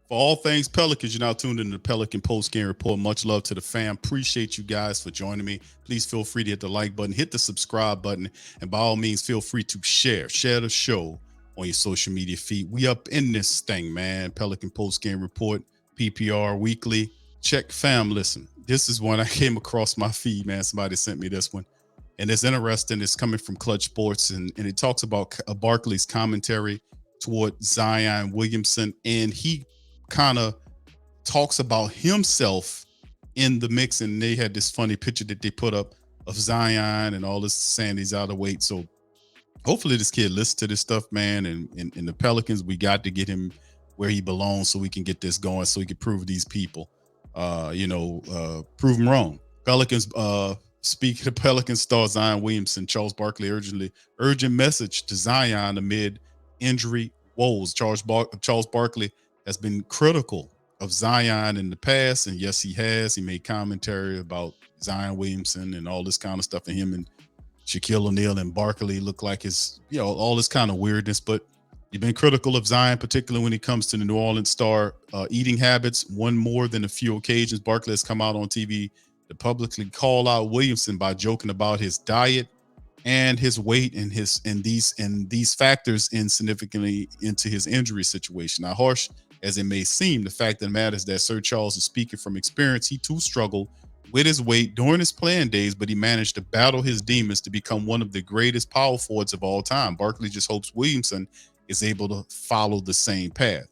For all things Pelicans, you're now tuned into the Pelican Post Game Report. Much love to the fam. Appreciate you guys for joining me. Please feel free to hit the like button, hit the subscribe button, and by all means, feel free to share the show on your social media feed. We up in this thing, man. Pelican Post Game Report, PPR Weekly. Check fam. Listen, this is one I came across my feed, man. Somebody sent me this one, and it's interesting. It's coming from Clutch Sports, and it talks about Barkley's commentary toward Zion Williamson, and he kind of talks about himself in the mix. And they had this funny picture that they put up of Zion and all this saying he's out of weight. So hopefully this kid listens to this stuff, man. And in the Pelicans, we got to get him where he belongs so we can get this going, so he can prove these people, prove them wrong. Pelicans, speaking of Pelicans star Zion Williamson, Charles Barkley urgent message to Zion amid injury woes. Charles Barkley has been critical of Zion in the past, and yes, he has. He made commentary about Zion Williamson and all this kind of stuff, and him and Shaquille O'Neal and Barkley look like his, all this kind of weirdness. But you've been critical of Zion, particularly when it comes to the New Orleans star eating habits. One more than a few occasions, Barkley has come out on TV to publicly call out Williamson by joking about his diet and his weight and these factors in significantly into his injury situation. Now, harsh as it may seem, the fact of the matter is that Sir Charles is speaking from experience. He too struggled with his weight during his playing days, but he managed to battle his demons to become one of the greatest power forwards of all time. Barkley just hopes Williamson is able to follow the same path.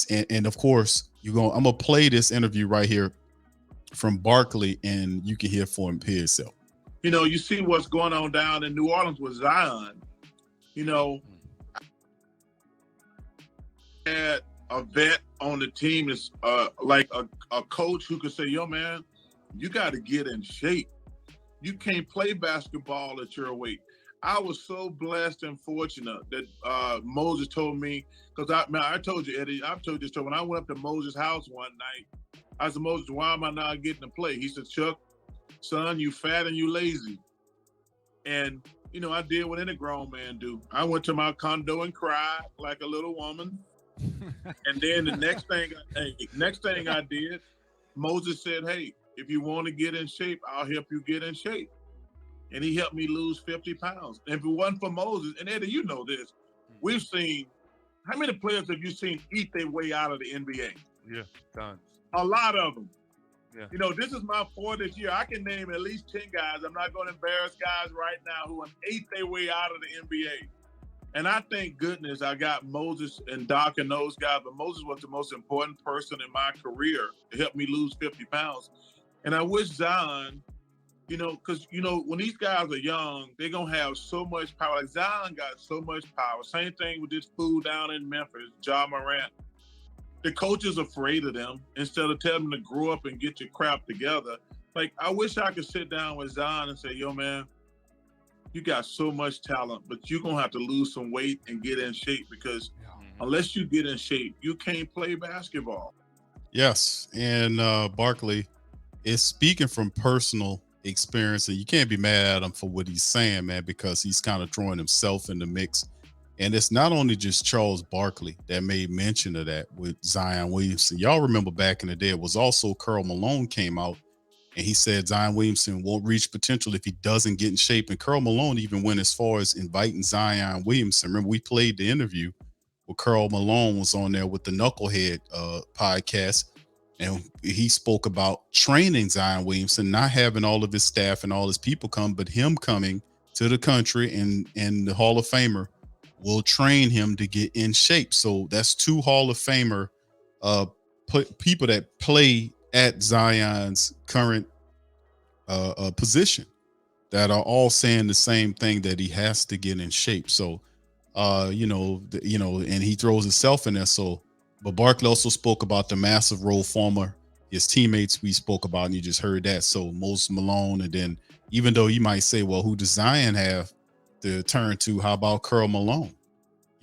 And of course, I'm gonna play this interview right here from Barkley, and you can hear for him himself. You see what's going on down in New Orleans with Zion. Had a vet on the team is like a coach who could say, yo, man, you got to get in shape. You can't play basketball at your weight. I was so blessed and fortunate that Moses told me, because I told you, Eddie, I've told you this story. When I went up to Moses' house one night, I said, Moses, why am I not getting to play? He said, Chuck, son, you fat and you lazy. And, I did what any grown man do. I went to my condo and cried like a little woman. And then the next thing I did, Moses said, hey, if you want to get in shape, I'll help you get in shape. And he helped me lose 50 pounds. And if it wasn't for Moses, and Eddie, you know this, we've seen, how many players have you seen eat their way out of the NBA? Yeah, tons. A lot of them. Yeah. This is my 40th year. I can name at least 10 guys. I'm not going to embarrass guys right now who have ate their way out of the NBA. And I thank goodness I got Moses and Doc and those guys, but Moses was the most important person in my career to help me lose 50 pounds. And I wish Zion, because, when these guys are young, they're going to have so much power. Like Zion got so much power. Same thing with this fool down in Memphis, Ja Morant. The coach is afraid of them instead of telling them to grow up and get your crap together. Like, I wish I could sit down with Zion and say, yo, man, you got so much talent, but you're going to have to lose some weight and get in shape, because unless you get in shape, you can't play basketball. Yes. And Barkley is speaking from personal experience, and you can't be mad at him for what he's saying, man, because he's kind of throwing himself in the mix. And it's not only just Charles Barkley that made mention of that with Zion Williamson. Y'all remember back in the day, it was also Karl Malone came out and he said Zion Williamson won't reach potential if he doesn't get in shape. And Karl Malone even went as far as inviting Zion Williamson. Remember, we played the interview where Karl Malone was on there with the Knucklehead podcast. And he spoke about training Zion Williamson, not having all of his staff and all his people come, but him coming to the country, and the Hall of Famer will train him to get in shape. So that's two Hall of Famer people that play at Zion's current position that are all saying the same thing, that he has to get in shape. So, and he throws himself in there. So, but Barkley also spoke about the massive role former, his teammates we spoke about, and you just heard that. So Moses Malone, and then even though you might say, well, who does Zion have to turn to? How about Karl Malone?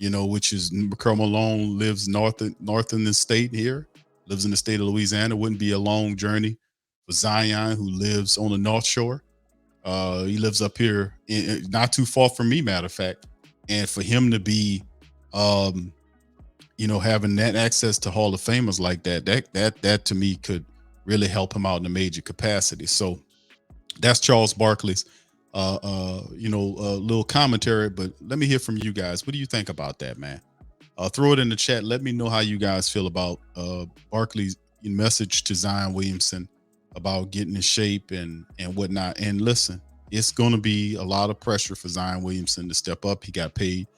Which is Karl Malone lives north in the state here, lives in the state of Louisiana. Wouldn't be a long journey for Zion, who lives on the North Shore. He lives up here, not too far from me, matter of fact. And for him to be, having that access to Hall of Famers like that to me could really help him out in a major capacity. So that's Charles Barkley's little commentary. But let me hear from you guys. What do you think about that, man? Throw it in the chat. Let me know how you guys feel about Barkley's message to Zion Williamson about getting in shape and whatnot. And listen, it's going to be a lot of pressure for Zion Williamson to step up. He got paid.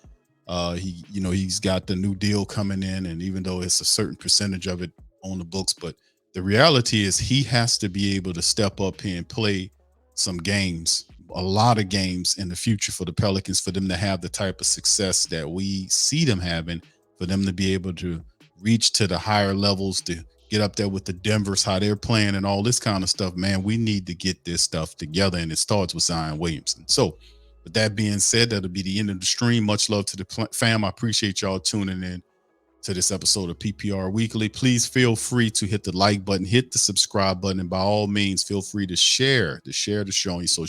He's got the new deal coming in, and even though it's a certain percentage of it on the books, but the reality is he has to be able to step up here and play some games, a lot of games in the future for the Pelicans, for them to have the type of success that we see them having, for them to be able to reach to the higher levels, to get up there with the Denvers, how they're playing and all this kind of stuff. Man, we need to get this stuff together, and it starts with Zion Williamson. So with that being said, that'll be the end of the stream. Much love to the fam. I appreciate y'all tuning in to this episode of PPR Weekly. Please feel free to hit the like button, hit the subscribe button, and by all means, feel free to share the show on your social